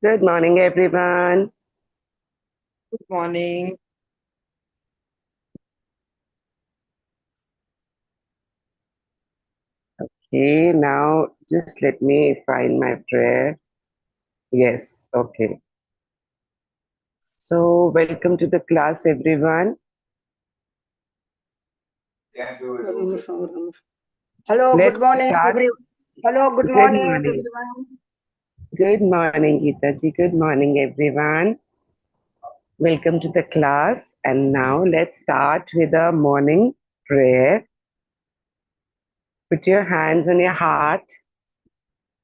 Good morning, everyone. Good morning. Okay, now just let me find my prayer. Yes, okay. So, welcome to the class, everyone. Hello, Let's good morning, start. everyone. Hello, good Good morning, morning. everyone. Good morning, Geetaji. Good morning, everyone. Welcome to the class. And now let's start with a morning prayer. Put your hands on your heart.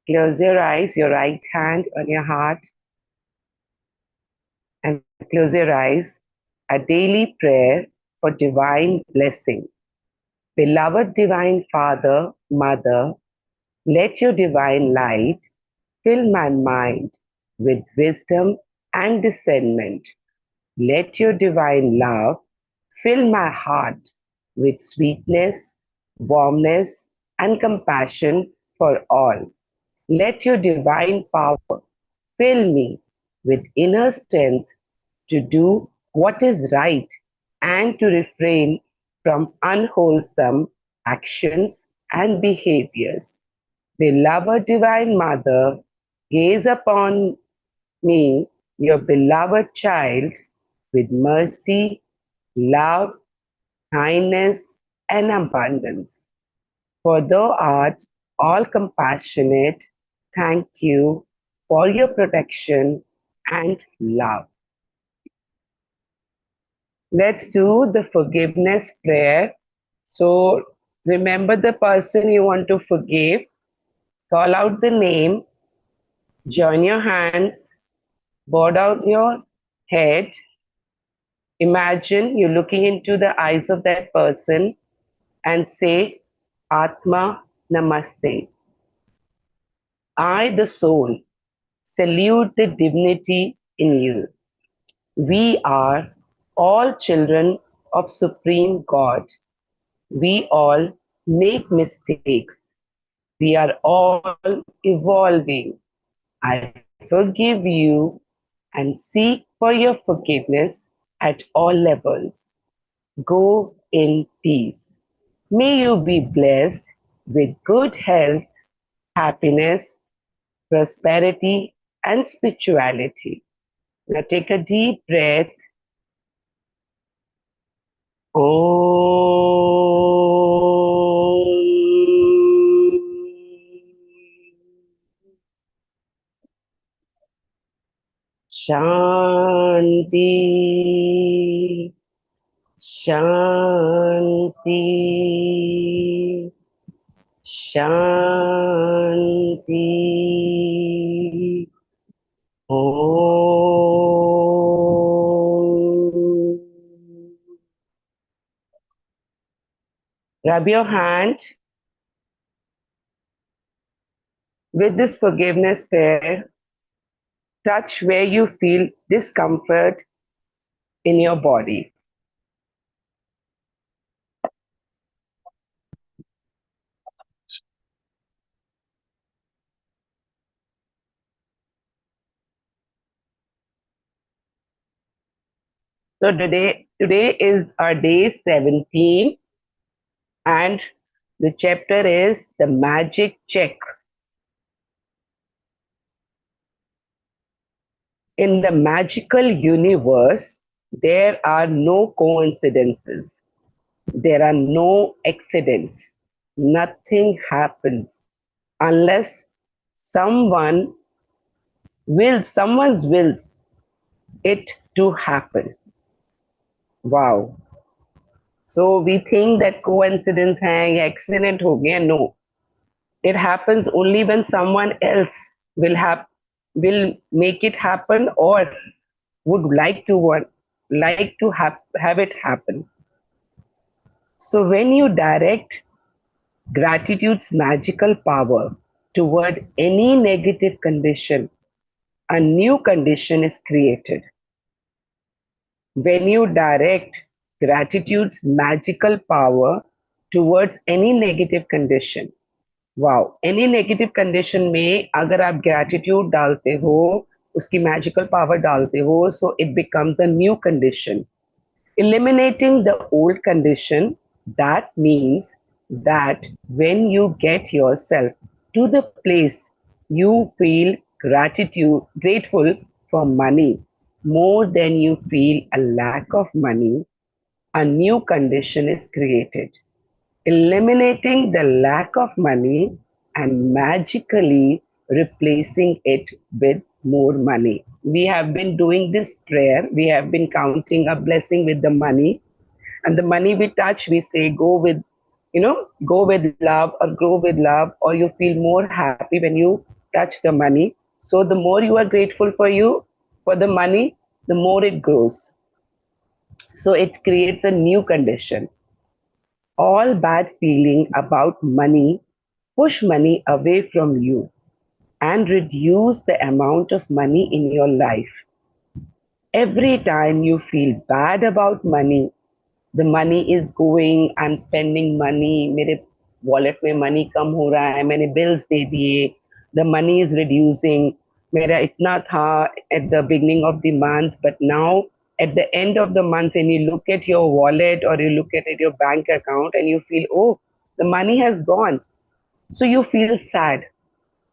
Close your eyes, your right hand on your heart, and close your eyes. A daily prayer for divine blessing. Beloved Divine Father, Mother, let your divine light fill my mind with wisdom and discernment. Let your divine love fill my heart with sweetness, warmness, and compassion for all. Let your divine power fill me with inner strength to do what is right and to refrain from unwholesome actions and behaviors. Beloved Divine Mother, gaze upon me, your beloved child, with mercy, love, kindness, and abundance. For thou art all compassionate, thank you for your protection and love. Let's do the forgiveness prayer. So remember the person you want to forgive, call out the name, join your hands, bow down your head. Imagine you're looking into the eyes of that person and say, Atma Namaste. I, the soul, salute the divinity in you. We are all children of Supreme God. We all make mistakes. We are all evolving. I forgive you and seek for your forgiveness at all levels. Go in peace. May you be blessed with good health, happiness, prosperity, and spirituality. Now take a deep breath. Shanti, Shanti, Shanti. Om. Rub your hand with this forgiveness prayer. Touch where you feel discomfort in your body. So today is our day 17 and the chapter is the magic check. In the magical universe, there are no coincidences. There are no accidents. Nothing happens unless someone's wills it to happen. Wow. So we think that coincidence hai ya accident ho gaya. No. It happens only when someone else will make it happen or would like to have it happen. So when you direct gratitude's magical power toward any negative condition, a new condition is created. When you direct gratitude's magical power towards any negative condition, wow, any negative condition में अगर आप gratitude डालते हो उसकी magical power डालते हो, so it becomes a new condition. Eliminating the old condition, that means that when you get yourself to the place you feel grateful for money more than you feel a lack of money, a new condition is created, eliminating the lack of money and magically replacing it with more money. We have been doing this prayer, we have been counting a blessing with the money, and the money we touch, we say, go with, go with love or grow with love, or you feel more happy when you touch the money. So the more you are grateful for the money, the more it grows. So it creates a new condition. All bad feeling about money push money away from you and reduce the amount of money in your life. Every time you feel bad about money, the money is going, I'm spending money, मेरे wallet में money कम हो रहा है, मैंने bills दे दिए, the money is reducing, मेरा इतना था at the beginning of the month, but now at the end of the month when you look at your wallet or you look at your bank account and you feel, oh, the money has gone, so you feel sad,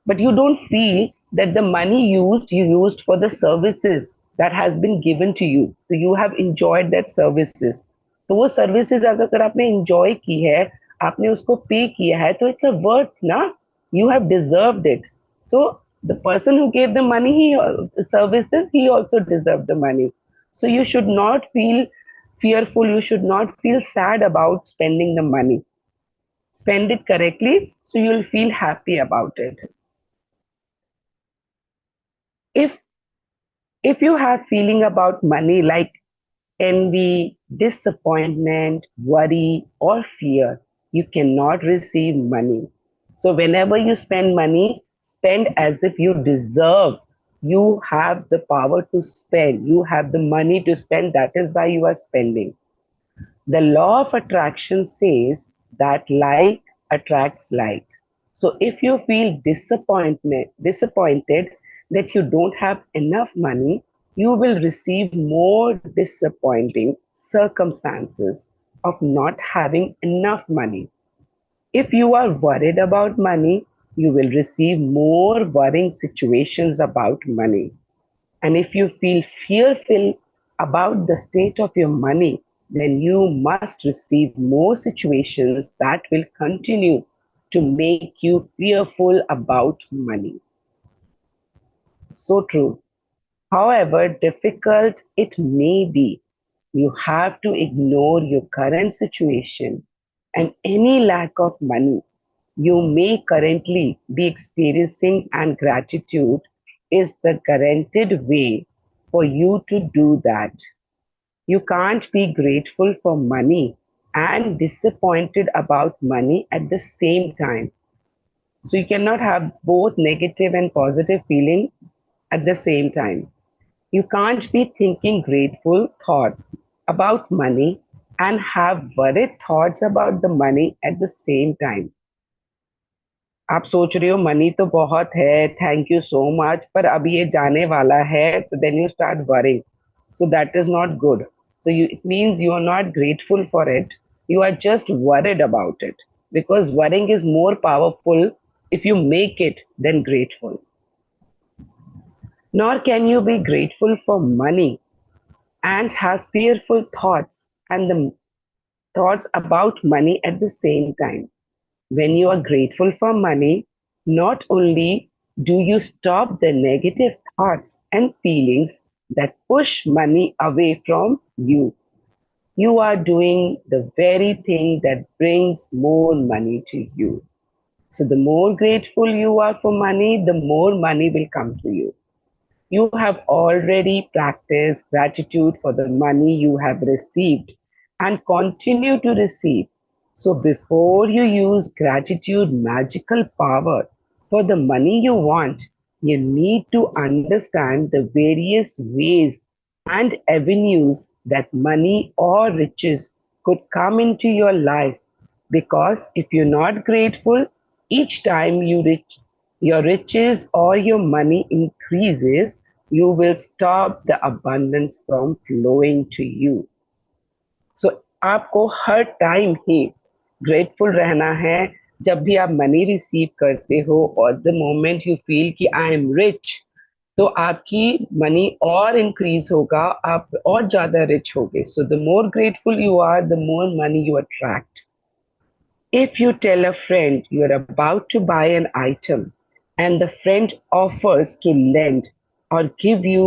but you don't feel that the money you used for the services that has been given to you, so you have enjoyed that services. तो वो services अगर आपने enjoy की है, आपने उसको पे किया है, तो it's a worth ना, you have deserved it. So the person who gave the money, services, he also deserved the money. So you should not feel fearful, you should not feel sad about spending the money. Spend it correctly, so you'll feel happy about it. If if you have feeling about money like envy, disappointment, worry, or fear, you cannot receive money. So whenever you spend money, spend as if you deserve. You have the power to spend, you have the money to spend, that is why you are spending. The law of attraction says that like attracts like. So if you feel disappointed that you don't have enough money, you will receive more disappointing circumstances of not having enough money. If you are worried about money, you will receive more worrying situations about money. And if you feel fearful about the state of your money, then you must receive more situations that will continue to make you fearful about money. So true. However difficult it may be, you have to ignore your current situation and any lack of money you may currently be experiencing, and gratitude is the guaranteed way for you to do that. You can't be grateful for money and disappointed about money at the same time. So you cannot have both negative and positive feeling at the same time. You can't be thinking grateful thoughts about money and have worried thoughts about the money at the same time. आप सोच रहे हो money तो बहुत है, thank you so much, पर अब ये जाने वाला है, तो then you start worrying, so that is not good. So it means you are not grateful for it, you are just worried about it, because worrying is more powerful if you make it than grateful. Nor can you be grateful for money and have fearful thoughts and the thoughts about money at the same time. When you are grateful for money, not only do you stop the negative thoughts and feelings that push money away from you, you are doing the very thing that brings more money to you. So, the more grateful you are for money, the more money will come to you. You have already practiced gratitude for the money you have received and continue to receive. So before you use gratitude magical power for the money you want, you need to understand the various ways and avenues that money or riches could come into your life. Because if you're not grateful, each time your riches or your money increases, you will stop the abundance from flowing to you. So आपको हर time ही grateful रहना है जब भी आप money receive करते हो और the moment you feel कि आई एम रिच, तो आपकी मनी और इंक्रीज होगा, आप और ज्यादा रिच होगे. So the more grateful you are, the more money you attract. If you tell a friend you are about to buy an item and the friend offers to lend or give you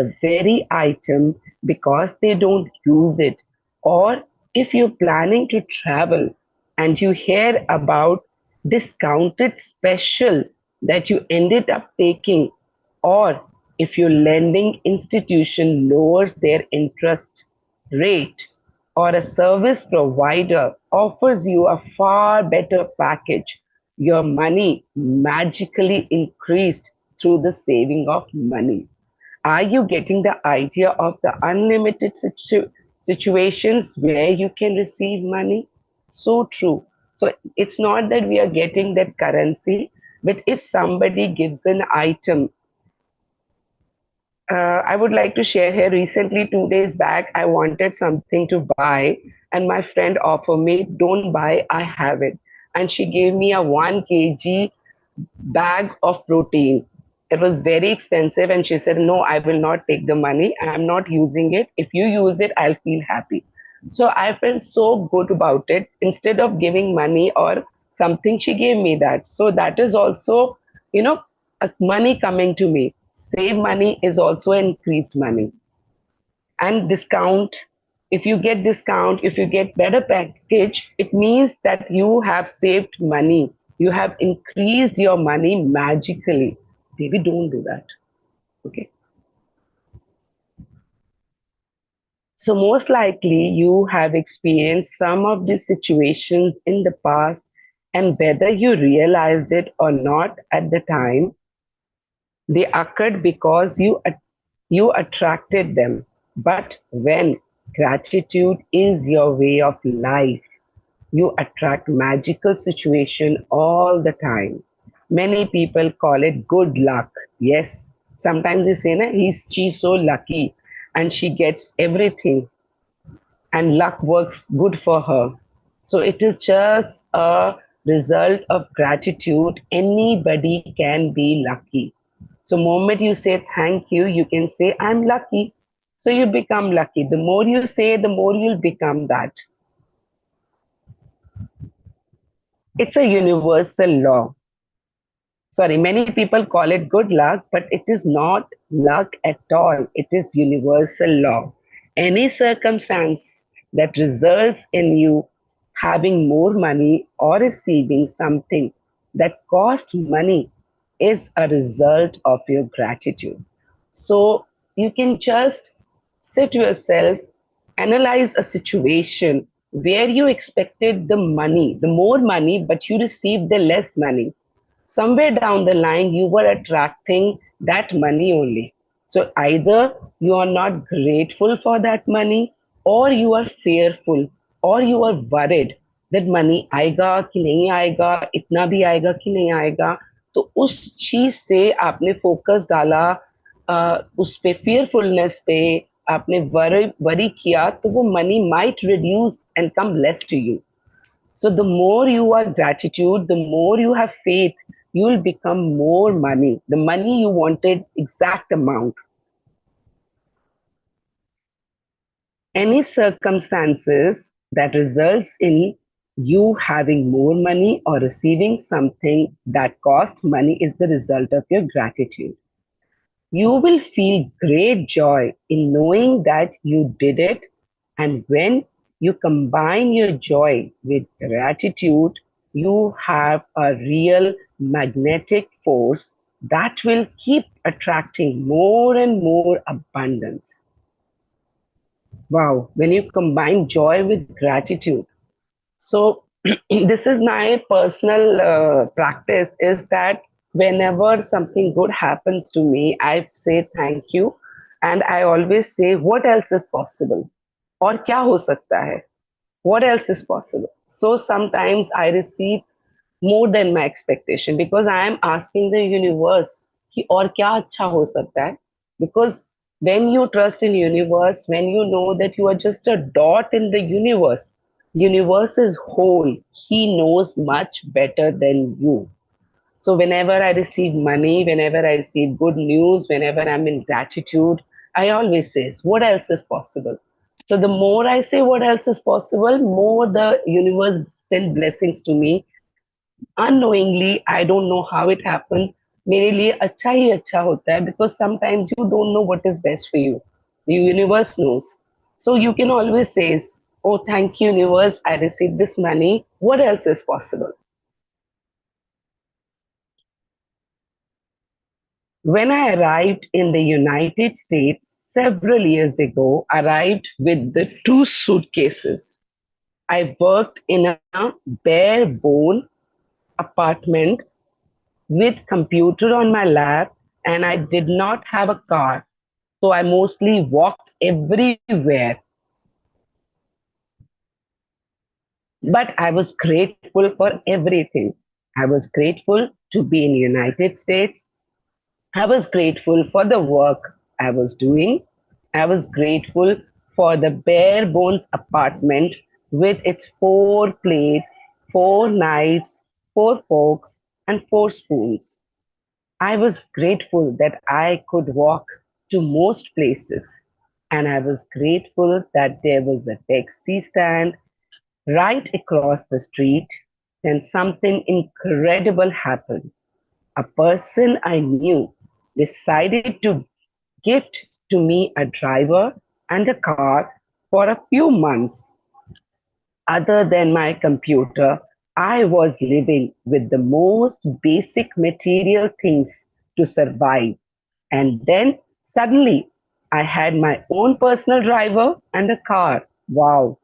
the very item because they don't use it, or if you're planning to travel and you hear about discounted special that you ended up taking, or if your lending institution lowers their interest rate, or a service provider offers you a far better package, your money magically increased through the saving of money. Are you getting the idea of the unlimited situations where you can receive money? So true. So it's not that we are getting that currency, but if somebody gives an item, I would like to share here. Recently, 2 days back, I wanted something to buy, and my friend offered me, "Don't buy, I have it." And she gave me a 1 kg bag of protein. It was very expensive, and she said, "No, I will not take the money. I'm not using it. If you use it, I'll feel happy." So I felt so good about it. Instead of giving money or something, she gave me that. So that is also, you know, money coming to me. Save money is also increased money. And discount, if you get discount, if you get better package, it means that you have saved money, you have increased your money magically. Maybe don't do that. Okay, so most likely you have experienced some of these situations in the past, and whether you realized it or not at the time, they occurred because you attracted them. But when gratitude is your way of life, you attract magical situation all the time. Many people call it good luck. Yes, sometimes they say, na, she's so lucky and she gets everything and luck works good for her. So it is just a result of gratitude. Anybody can be lucky. So moment you say thank you can say I'm lucky. So you become lucky. The more you say, the more you'll become that. It's a universal law. Sorry, many people call it good luck, but it is not luck at all. It is universal law. Any circumstance that results in you having more money or receiving something that cost money is a result of your gratitude. So you can just sit yourself, analyze a situation where you expected the money, the more money, but you received the less money. Somewhere down the line you were attracting that money only. So either you are not grateful for that money, or you are fearful, or you are worried that money आएगा कि नहीं आएगा, इतना भी आएगा कि नहीं आएगा. तो उस चीज से आपने फोकस डाला, उस पे fearfulness पे आपने वरी किया, तो वो money might reduce and come less to you. So the more you are gratitude, the more you have faith, you will become more money. The money you wanted, exact amount. Any circumstances that results in you having more money or receiving something that costs money is the result of your gratitude. You will feel great joy in knowing that you did it. And when you combine your joy with gratitude, you have a real magnetic force that will keep attracting more and more abundance. Wow, when you combine joy with gratitude. So this is my personal practice, is that whenever something good happens to me, I say thank you, and I always say what else is possible, और क्या हो सकता है, what else is possible. So sometimes I receive more than my expectation because I am asking the universe कि और क्या अच्छा हो सकता है. Because when you trust in universe, when you know that you are just a dot in the universe is whole. He knows much better than you. So whenever I receive money, whenever I receive good news, whenever I'm in gratitude, I always say, what else is possible? So the more I say what else is possible, more the universe send blessings to me. Unknowingly, I don't know how it happens. मेरे लिए अच्छा ही अच्छा होता है, because sometimes you don't know what is best for you. The universe knows. So you can always say, oh, thank you, universe, I received this money. What else is possible? When I arrived in the United States several years ago, arrived with the two suitcases. I worked in a bare bone apartment with computer on my lap, and I did not have a car. So I mostly walked everywhere. But I was grateful for everything. I was grateful to be in the United States. I was grateful for the work I was doing. I was grateful for the bare bones apartment with its four plates, four knives, four forks, and four spoons. I was grateful that I could walk to most places, and I was grateful that there was a taxi stand right across the street. Then something incredible happened. A person I knew decided to gift to me a driver and a car for a few months. Other than my computer, I was living with the most basic material things to survive. And then suddenly I had my own personal driver and a car. Wow,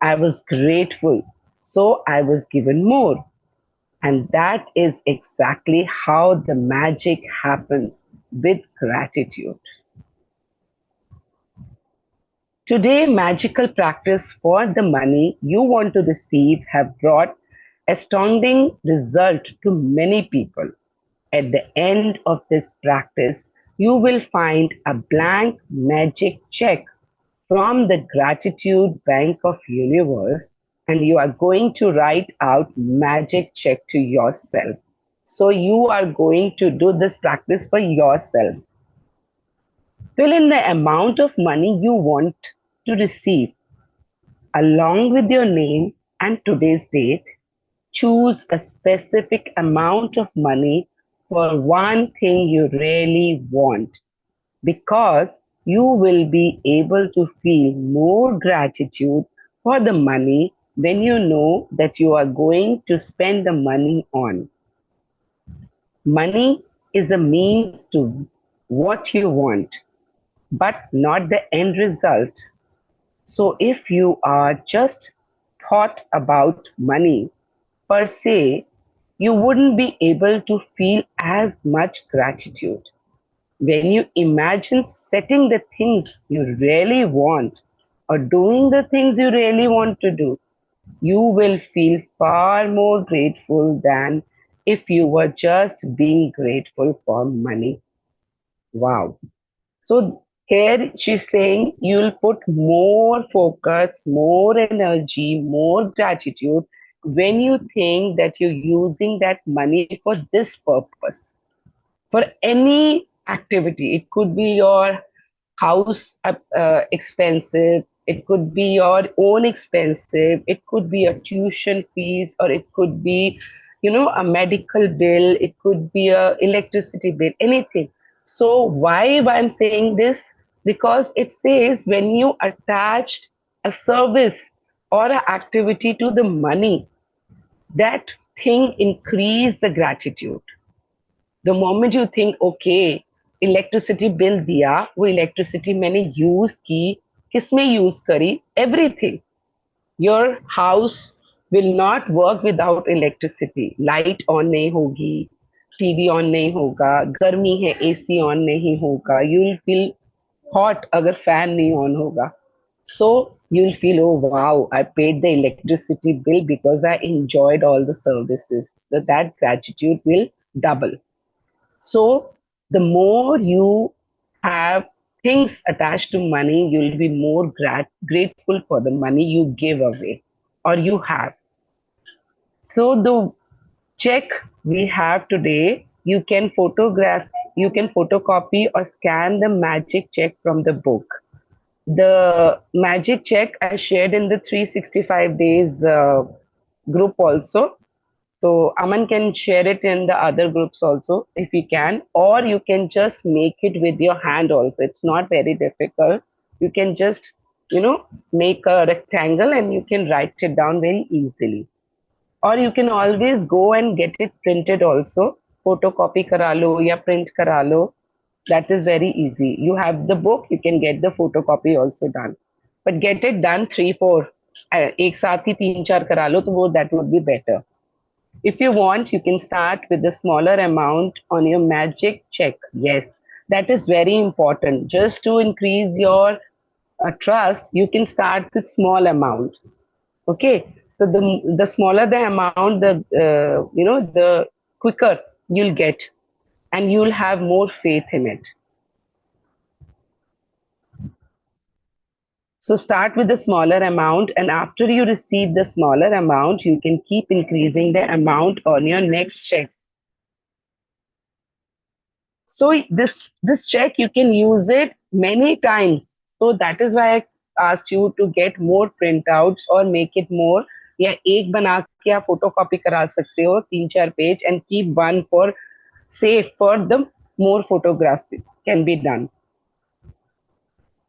I was grateful. So I was given more. And that is exactly how the magic happens with gratitude. Today, magical practice for the money you want to receive have brought astounding result to many people. At the end of this practice, you will find a blank magic check from the gratitude bank of universe, and you are going to write out magic check to yourself. So you are going to do this practice for yourself. Fill in the amount of money you want to receive along with your name and today's date. Choose a specific amount of money for one thing you really want, because you will be able to feel more gratitude for the money when you know that you are going to spend the money on. Money is a means to what you want, but not the end result. So if you are just thought about money per se, you wouldn't be able to feel as much gratitude. When you imagine setting the things you really want or doing the things you really want to do, you will feel far more grateful than if you were just being grateful for money. Wow. So here she's saying you'll put more focus, more energy, more gratitude when you think that you're using that money for this purpose, for any activity. It could be your house expensive, it could be your own expensive, it could be a tuition fees, or it could be, a medical bill, it could be a electricity bill, anything. So why I'm saying this? Because it says when you attached a service or an activity to the money, that thing increase the gratitude. The moment you think, okay, electricity bill दिया, वो electricity मैंने use की, किसमें use करी, everything. Your house will not work without electricity. Light on नहीं होगी, TV on नहीं होगा, गर्मी है एसी ऑन नहीं होगा, यू विल फील हॉट अगर फैन नहीं ऑन होगा. So you'll feel, oh wow, I paid the electricity bill because I enjoyed all the services. So that gratitude will double. So the more you have things attached to money, you'll be more grateful for the money you give away or you have. So the check we have today, you can photocopy or scan the magic check from the book. The magic check I shared in the 365 days group also. So Aman can share it in the other groups also if you can, or you can just make it with your hand also. It's not very difficult. You can just, make a rectangle and you can write it down very easily. Or you can always go and get it printed also. Photocopy kara lo ya print kara lo. That is very easy. You have the book, you can get the photocopy also done. But get it done 3-4. एक साथ ही 3-4 करा लो तो वो that would be better. If you want, you can start with a smaller amount on your magic check. Yes, that is very important. Just to increase your trust, you can start with small amount. Okay, so the smaller the amount, the quicker you'll get, and you'll have more faith in it. So start with the smaller amount, and after you receive the smaller amount, you can keep increasing the amount on your next check. So this check you can use it many times. So that is why I asked you to get more printouts or make it more. या एक बना के आप photocopy करा सकते हो 3-4 page and keep one for safe for the more photography can be done.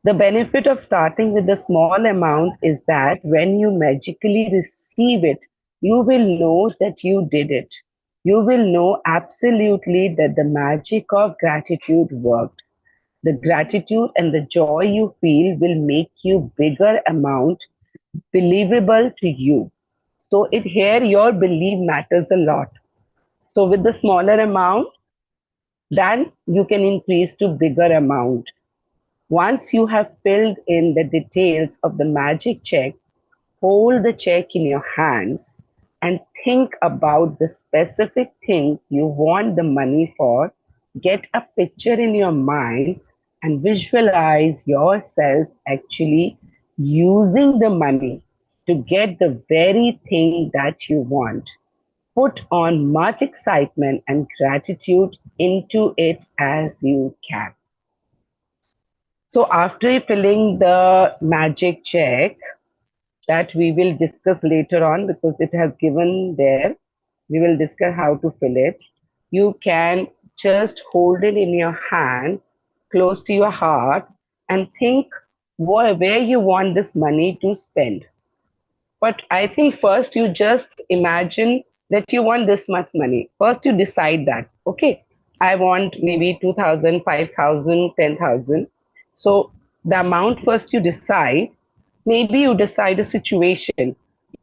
The benefit of starting with a small amount is that when you magically receive it, you will know that you did it. You will know absolutely that the magic of gratitude worked. The gratitude and the joy you feel will make you bigger amount believable to you. So it here your belief matters a lot. So with the smaller amount, then you can increase to bigger amount. Once you have filled in the details of the magic check, hold the check in your hands and think about the specific thing you want the money for. Get a picture in your mind and visualize yourself actually using the money to get the very thing that you want. Put on much excitement and gratitude into it as you can. So after filling the magic check that we will discuss later on because it has given there, we will discuss how to fill it. You can just hold it in your hands close to your heart and think where you want this money to spend. But I think first you just imagine that you want this much money. First you decide that, okay, I want maybe 2,000, 5,000, 10,000. So the amount first you decide, maybe you decide a situation.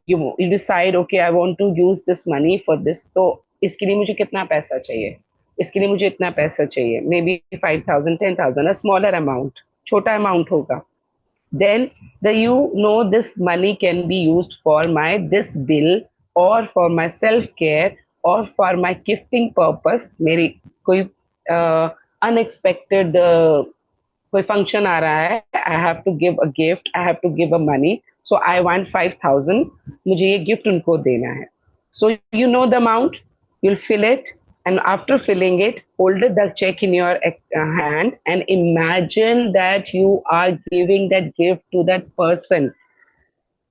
You decide, okay, I want to use this money for this. तो इसके लिए मुझे कितना पैसा चाहिए? इसके लिए मुझे इतना पैसा चाहिए. Maybe 5,000, 10,000, a smaller amount. छोटा amount होगा. Then this money can be used for my this bill or for my self care or for my gifting purpose. मेरी कोई unexpected कोई function आ रहा है, I have to give a gift, I have to give a money, so I want 5,000, मुझे ये gift उनको देना है. So you know the amount, you'll fill it, and after filling it, hold the check in your hand and imagine that you are giving that gift to that person.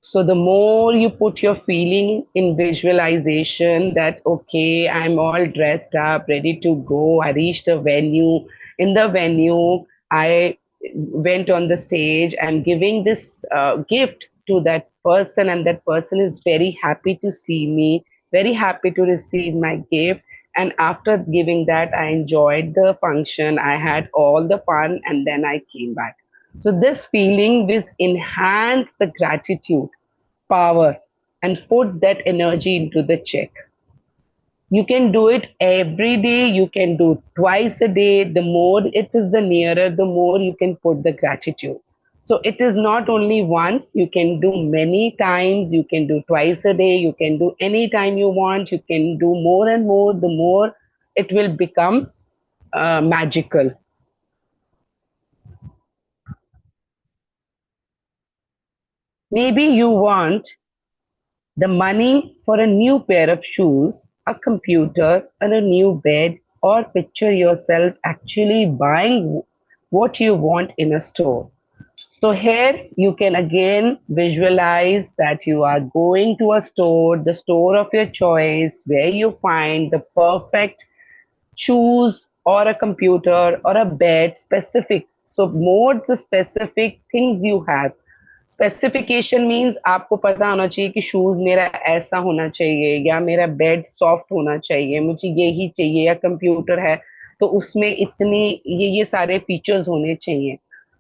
So the more you put your feeling in visualization that, okay, I'm all dressed up, ready to go. I reached the venue. In the venue, I went on the stage. I'm giving this gift to that person, and that person is very happy to see me, very happy to receive my gift. And after giving that, I enjoyed the function. I had all the fun, and then I came back. So this feeling will enhance the gratitude power and put that energy into the check. You can do it every day. You can do twice a day. The more it is, the nearer, the more you can put the gratitude. So it is not only once, you can do many times. You can do twice a day. You can do anytime you want. You can do more and more. The more it will become magical. Maybe you want the money for a new pair of shoes, a computer, and a new bed, or picture yourself actually buying what you want in a store. So here you can again visualize that you are going to a store, the store of your choice, where you find the perfect shoes or a computer or a bed specific. So more the specific things you have. Specification means आपको पता होना चाहिए कि shoes मेरा ऐसा होना चाहिए या मेरा बेड सॉफ्ट होना चाहिए, मुझे यही चाहिए, या कंप्यूटर है तो उसमें इतनी ये सारे फीचर्स होने चाहिए,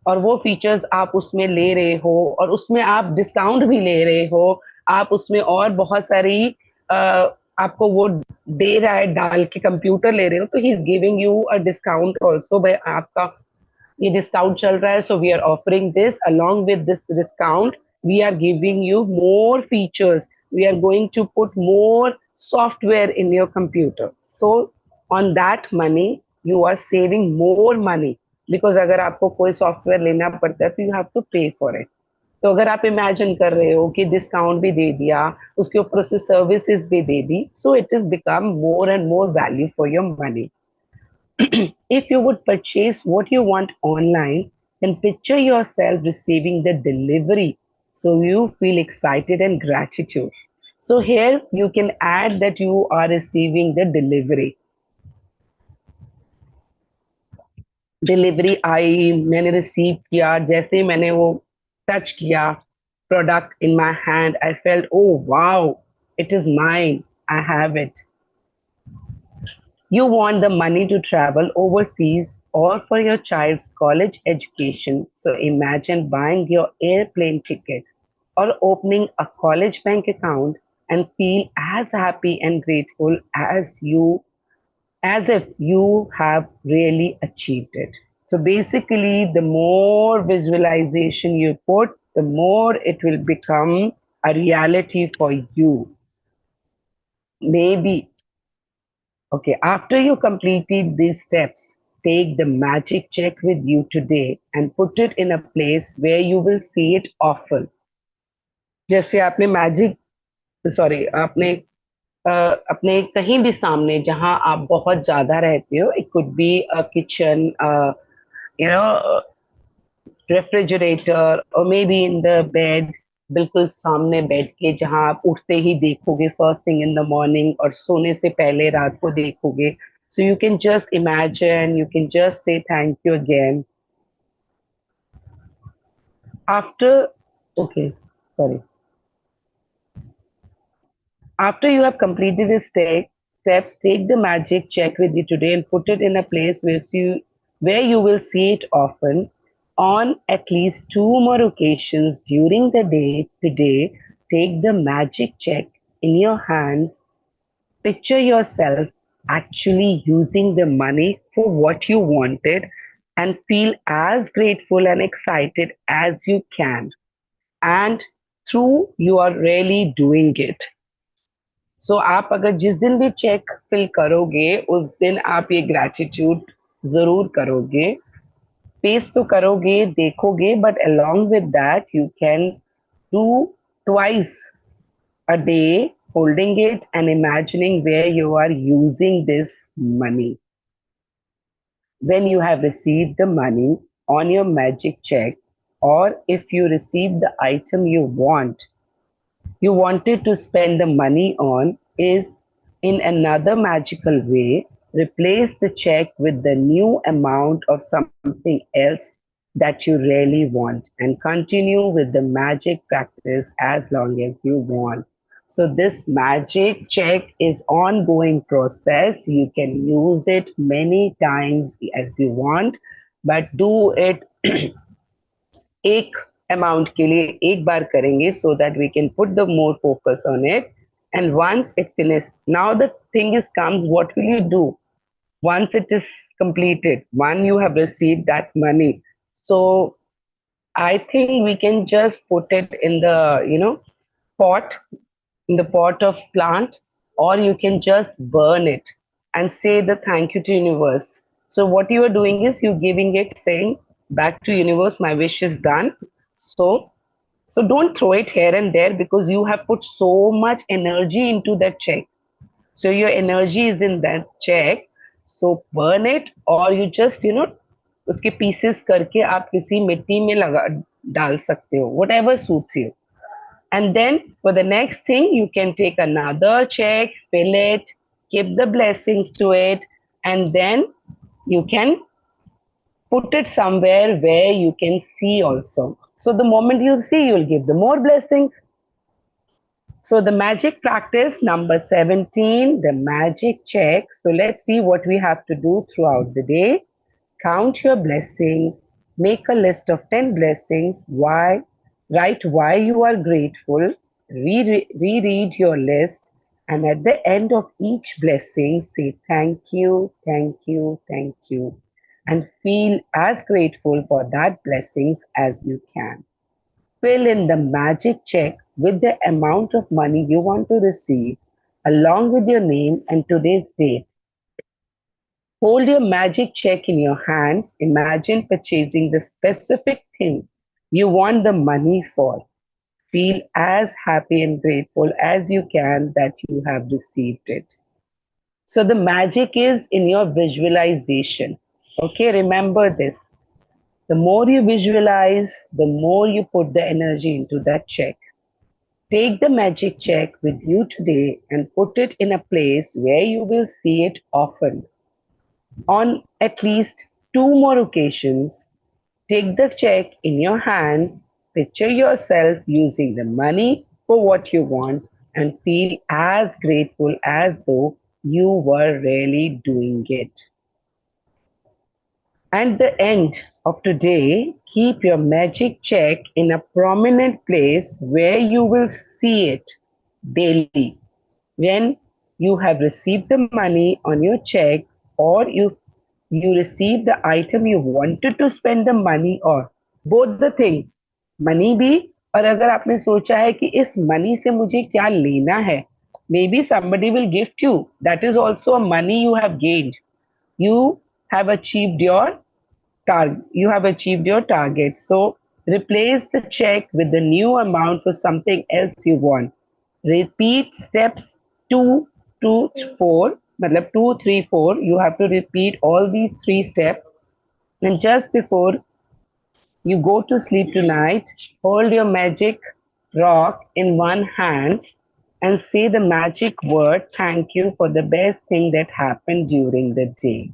और वो फीचर्स आप उसमें ले रहे हो और उसमें आप डिस्काउंट भी ले रहे हो, आप उसमें और बहुत सारी आपको वो दे रहा है डाल के कंप्यूटर ले रहे हो, तो he is giving you a discount also, भाई आपका ये डिस्काउंट चल रहा है, so we are offering this along with this discount, we are giving you more features, we are going to put more software in your computer, so on that money you are saving more money, because अगर आपको कोई software लेना पड़ता है तो you have to pay for it. तो अगर आप इमेजिन कर रहे हो कि डिस्काउंट भी दे दिया, उसके ऊपर उसने सर्विसेज भी दे दी, so it is become more and more value for your money. If you would purchase what you want online, then picture yourself receiving the delivery. So you feel excited and gratitude. So here you can add that you are receiving the delivery. Delivery आई, मैंने receive किया, जैसे ही मैंने वो touch किया product in my hand, I felt oh wow, it is mine, I have it. You want the money to travel overseas or for your child's college education. So imagine buying your airplane ticket or opening a college bank account and feel as happy and grateful as if you have really achieved it. So basically, the more visualization you put, the more it will become a reality for you. Maybe. Okay, after you completed these steps, take the magic check with you today and put it in a place where you will see it often. जैसे आपने magic, sorry, आपने अपने कहीं भी सामने जहां आप बहुत ज्यादा रहते हो, it could be a kitchen, you know, refrigerator, और maybe in the bed, बिल्कुल सामने बेड के जहां आप उठते ही देखोगे first thing in the morning, और सोने से पहले रात को देखोगे, so you can just imagine, you can just say thank you again after. Okay, sorry. After you have completed the steps, take the magic check with you today and put it in a place where you will see it often. On at least two more occasions during the day today, take the magic check in your hands. Picture yourself actually using the money for what you wanted and feel as grateful and excited as you can. And through you are really doing it. सो आप अगर जिस दिन भी check fill करोगे उस दिन आप ये ग्रेटिट्यूड जरूर करोगे, पेस्ट तो करोगे, देखोगे, but along with that you can do twice a day, holding it and imagining where you are using this money. When you have received the money on your magic check, or if you receive the item you wanted to spend the money on, is in another magical way, replace the check with the new amount of something else that you really want and continue with the magic practice as long as you want. So this magic check is ongoing process. You can use it many times as you want, but do it एक amount के लिए एक बार करेंगे, so that we can put the more focus on it. And once it finished, now the thing is comes, what will you do once it is completed, when you have received that money? So I think we can just put it in the, pot, in the pot of plant, or you can just burn it and say the thank you to universe. So what you are doing is you giving it, saying back to universe, my wish is done. So So don't throw it here and there because you have put so much energy into that check. So your energy is in that check. So burn it or you just उसके pieces करके आप किसी मिट्टी में लगा डाल सकते हो, whatever suits you. And then for the next thing, you can take another check, fill it, keep the blessings to it, and then you can put it somewhere where you can see also. So the moment you see, you'll give the more blessings. So the magic practice number 17, the magic check. So let's see what we have to do throughout the day. Count your blessings, make a list of 10 blessings, write why you are grateful, reread your list, and at the end of each blessing, say thank you, thank you, thank you, and feel as grateful for that blessings as you can. Fill in the magic check with the amount of money you want to receive, along with your name and today's date. Hold your magic check in your hands. Imagine purchasing the specific thing you want the money for. Feel as happy and grateful as you can that you have received it. So the magic is in your visualization. Okay, remember this. The more you visualize, the more you put the energy into that check. Take the magic check with you today and put it in a place where you will see it often. On at least two more occasions, take the check in your hands, picture yourself using the money for what you want, and feel as grateful as though you were really doing it. At the end of today, keep your magic check in a prominent place where you will see it daily. When you have received the money on your check or you receive the item you wanted to spend the money on, both the things, money भी और अगर आपने सोचा है कि इस money से मुझे क्या लेना है, maybe somebody will gift you, that is also a money you have gained. You have achieved your target. So replace the check with the new amount for something else you want. Repeat steps 2 to 4. Matlab 2, 3, 4. You have to repeat all these three steps. And just before you go to sleep tonight, hold your magic rock in one hand and say the magic word thank you for the best thing that happened during the day.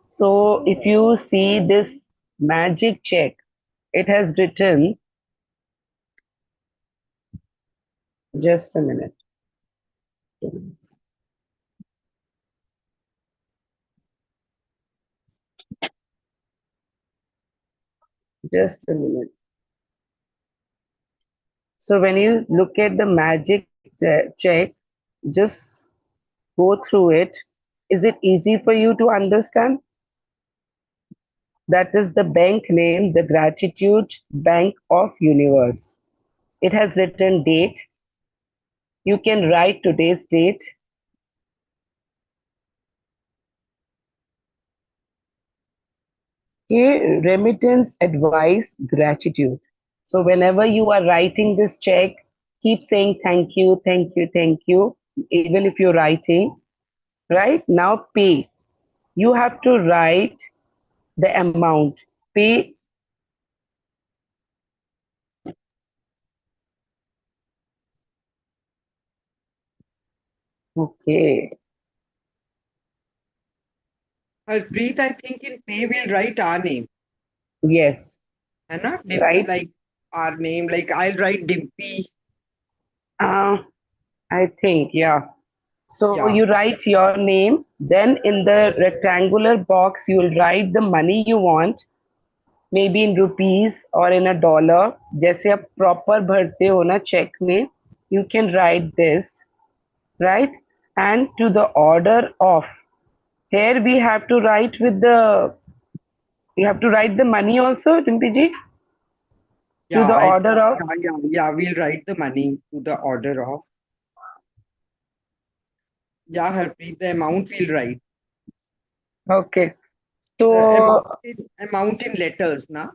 So if you see this magic check, it has written, just a minute, just a minute. So when you look at the magic check, just go through it. Is it easy for you to understand? That is the bank name, the Gratitude Bank of Universe. It has written date. You can write today's date. Okay, remittance advice gratitude. So whenever you are writing this check, keep saying thank you, thank you, thank you, even if you're writing. Right now, pay. You have to write the amount. Pay. Okay. Harpreet, I think in pay we'll write our name. Yes. है ना? Right. Like our name, like I'll write Dimpy. Uh, I think, yeah. So Yeah. you write your name, then in the rectangular box, you'll write the money you want, maybe in rupees or in a dollar. जैसे आप proper भरते हो ना check में, you can write this, right? And to the order of. Here we have to write with the, you have to write the money also, Dimpi ji, to Yeah, the I think, order of. we'll write the money to the order of. Yeah, Harpreet, the amount we'll write. Okay. The So, amount in letters, na?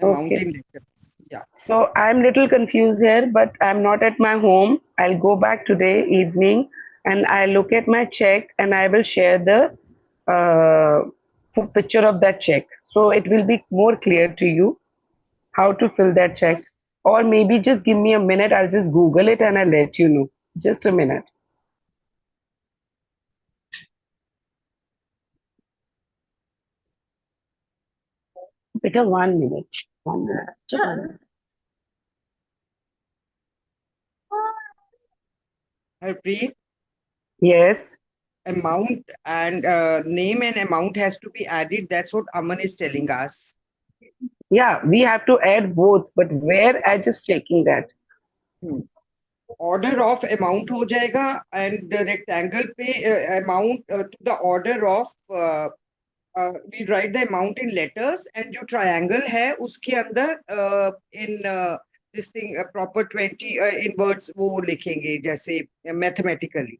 Amount okay. in letters. Yeah. So I'm little confused here, but I'm not at my home. I'll go back today evening and I'll look at my check and I will share the picture of that check. So it will be more clear to you how to fill that check. Or maybe just give me a minute, I'll just Google it and I'll let you know. Just a minute. Better 1 minute. 1 minute. Just 1 minute. Harpreet, Yes. amount and name and amount has to be added. That's what Aman is telling us. Yeah, we have to add both, but where I just checking that. Hmm. Order of amount हो जाएगा and the rectangle पे amount to the order of we write the amount in letters and जो triangle है उसके अंदर in this thing proper 20 in words वो लिखेंगे जैसे mathematically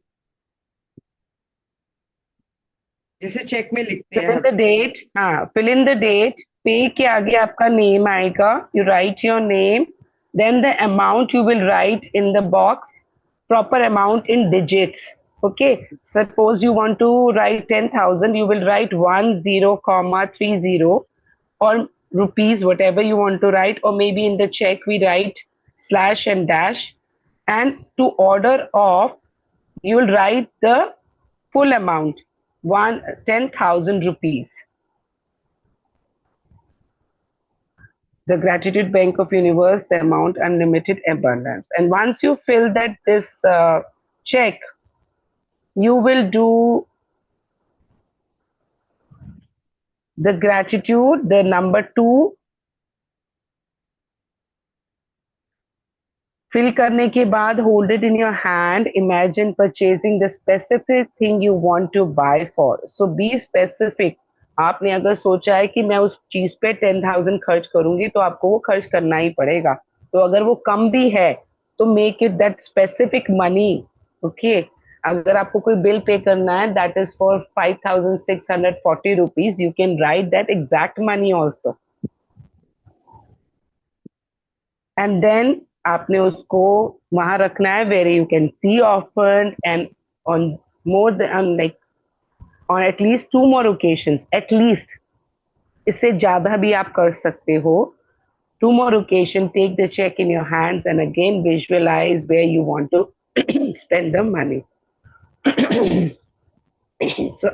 जैसे चेक में लिखते Fill हैं in her the date. Fill in the date. पे के आगे आपका name आएगा. You write your name. Then the amount you will write in the box. Proper amount in digits. Okay. Suppose you want to write 10,000. You will write 10,30 or rupees, whatever you want to write. Or maybe in the check we write slash and dash. And to order of, you will write the full amount, 10,000 rupees. The Gratitude Bank of Universe, the amount unlimited abundance. And once you fill that this check, you will do the gratitude, the number 2. Fill करने के बाद hold it in your hand. Imagine purchasing the specific thing you want to buy for. So be specific. आपने अगर सोचा है कि मैं उस चीज पे 10,000 खर्च करूंगी तो आपको वो खर्च करना ही पड़ेगा. तो अगर वो कम भी है तो make it that specific money. Okay. अगर आपको कोई बिल पे करना है that is for 5,640 rupees, you can write that exact money also. And then आपने उसको वहां रखना है where you can see often and on more than like on at least 2 more occasions at least. इससे ज्यादा भी आप कर सकते हो. 2 more occasion, take the check in your hands and again visualize where you want to spend the money. So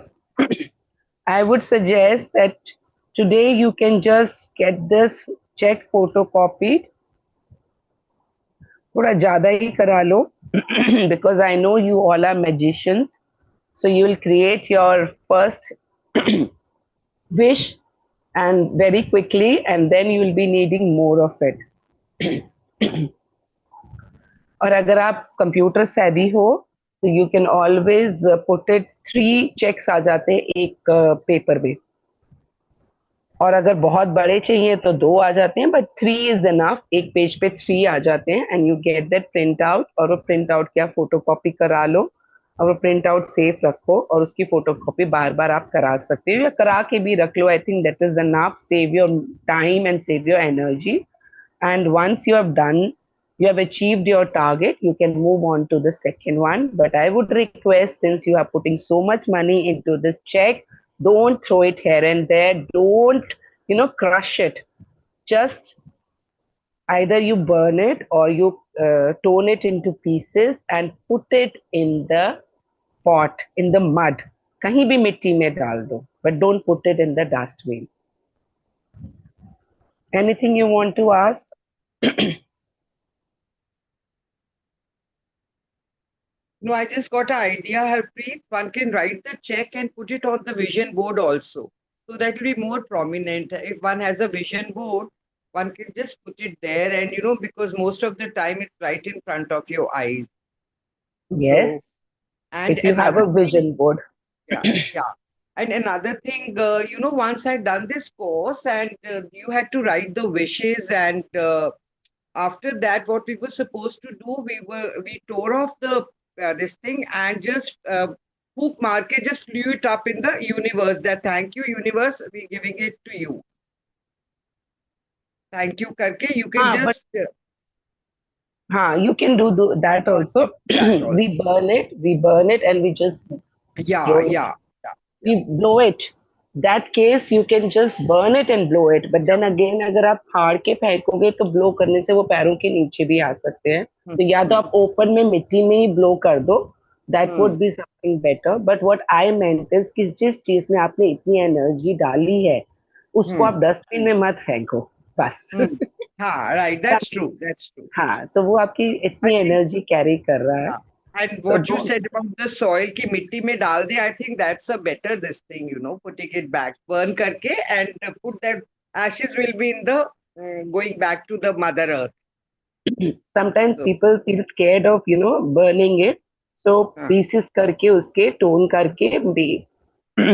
I would suggest that today you can just get this check photocopied. थोड़ा ज़्यादा ही करा लो because I know you all are magicians. So you will create your first wish and very quickly, and then you will be needing more of it. और अगर आप computer savvy हो तो you can always put it 3 checks आ जाते हैं एक paper में. और अगर बहुत बड़े चाहिए तो 2 आ जाते हैं, बट 3 इज इनफ. एक पेज पे 3 आ जाते हैं and you get that print out. और वो प्रिंट आउट क्या फोटो कॉपी करा लो और वो प्रिंट आउट सेफ रखो और उसकी फोटो कॉपी बार बार आप करा सकते हो या करा के भी रख लो. I think that is enough. Save your time and save your energy. And once you have done, you have achieved your target, you can move on to the second one. But I would request, since you are putting so much money into this check, don't throw it here and there. Don't, crush it. Just either you burn it or you tone it into pieces and put it in the pot, in the mud. कहीं भी मिट्टी में डाल दो, but don't put it in the dustbin. Anything you want to ask? No, I just got an idea, Harpreet. One can write the check and put it on the vision board also. So that will be more prominent. If one has a vision board, one can just put it there and because most of the time it's right in front of your eyes. So, Yes, and if you have another a thing, vision board. yeah, yeah. And another thing, once I done this course and you had to write the wishes and after that what we were supposed to do we tore off the this thing and just bookmark it, just flew it up in the universe that thank you universe, we giving it to you. thank you करके you can but just you can do that also. do that also. We burn it, and we just Yeah, blow it. yeah, yeah, yeah, We blow it. That case you can just burn it and blow it. But yeah. then again, अगर आप फाड़ के फेंकोगे तो blow करने से वो पैरों के नीचे भी आ सकते हैं. Hmm, तो या तो hmm, आप ओपन में मिट्टी में ही ब्लो कर दो. That hmm, would be something better. But what I meant is कि जिस चीज में आपने इतनी एनर्जी डाली है, उसको hmm, आप डस्टबिन में मत फेंको. बस. hmm. हाँ, right, that's true, that's true. हाँ, तो वो आपकी I इतनी think एनर्जी कैरी कर रहा है. yeah. And So what you don't. said about the soil ki mitti mein dal de, I think that's a better this thing, putting it back, burn karke and put that ashes will be in the going back to the mother earth. Sometimes So, people feel scared of burning it, so हाँ, pieces करके उसके tone करके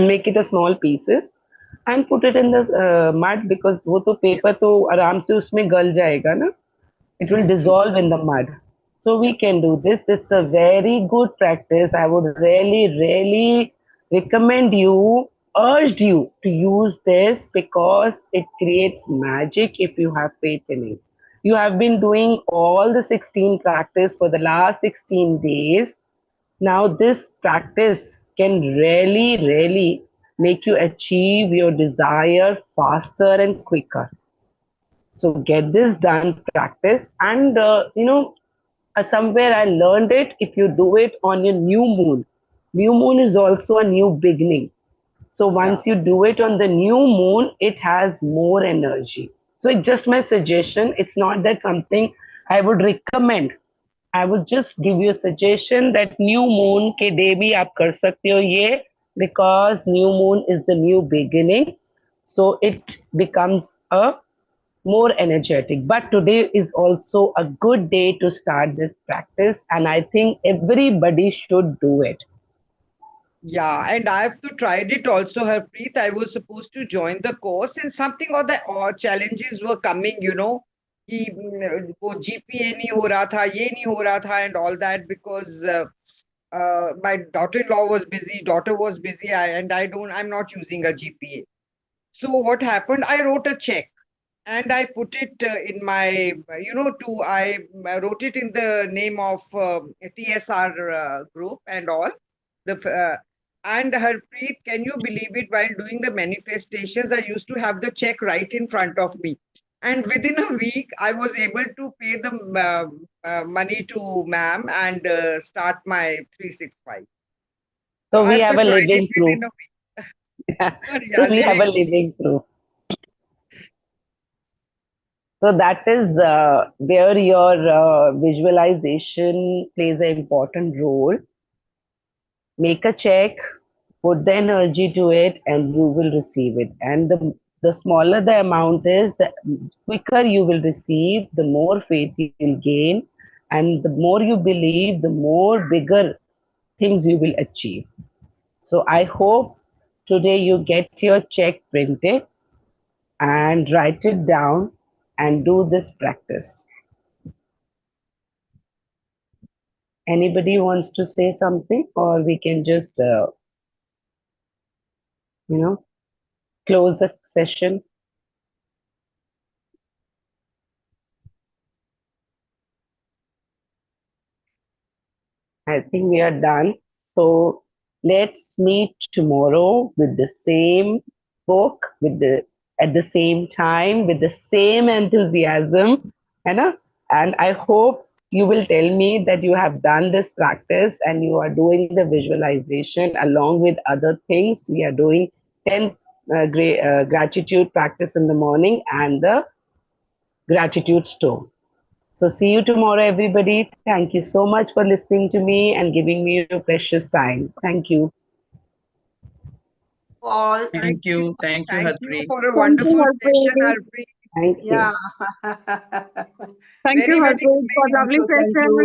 make it a small pieces and put it in the mud, because वो तो yeah, paper तो आराम से उसमें गल जाएगा ना. It will true, true. dissolve in the mud. So we Yeah, can do this. It's a very good practice. I would really recommend you, urged you to use this because it creates magic if you have faith in it. You have been doing all the 16 practice for the last 16 days. Now this practice can really make you achieve your desire faster and quicker. So get this done, practice, and somewhere I learned it. If you do it on your new moon is also a new beginning. So yeah. once you do it on the new moon, it has more energy. So it's just my suggestion. It's not that something I would recommend. I would just give you a suggestion that new moon के day भी आप कर सकते हो ये, because new moon is the new beginning. So it becomes a more energetic. But today is also a good day to start this practice, and I think everybody should do it. Yeah, and I've to tried it also, Harpreet. I was supposed to join the course, and something or the challenges were coming. कि वो GPA नहीं हो रहा था, ये नहीं हो रहा था, and all that because my daughter-in-law was busy, daughter was busy, and I'm not using a GPA. So what happened? I wrote a check and I put it in my, I wrote it in the name of TSR group and all. And Harpreet, can you believe it? While doing the manifestations, I used to have the check right in front of me. And within a week, I was able to pay the money to ma'am and start my 365. So So we I've to have a tried it living proof. within a week. So Yeah, we have a living. living proof. So that is where your visualization plays an important role. Make a check, put the energy to it, and you will receive it. And the smaller the amount is, the quicker you will receive, the more faith you will gain, and the more you believe, the more bigger things you will achieve. So I hope today you get your check printed and write it down and do this practice. Anybody wants to say something, or we can just you know close the session? I think we are done. So let's meet tomorrow with the same book, with the at the same time, with the same enthusiasm, you know. And I hope you will tell me that you have done this practice and you are doing the visualization along with other things. We are doing 10 gratitude practice in the morning and the gratitude stone. So see you tomorrow, everybody. Thank you so much for listening to me and giving me your precious time. Thank you. All. Thank you. Thank you, Thank you Harpreet. for a Thank you, wonderful session, Harpreet. Harpreet. Thank Yeah. you. Thank you, Very well Harpreet, for explained. lovely Thank you. session.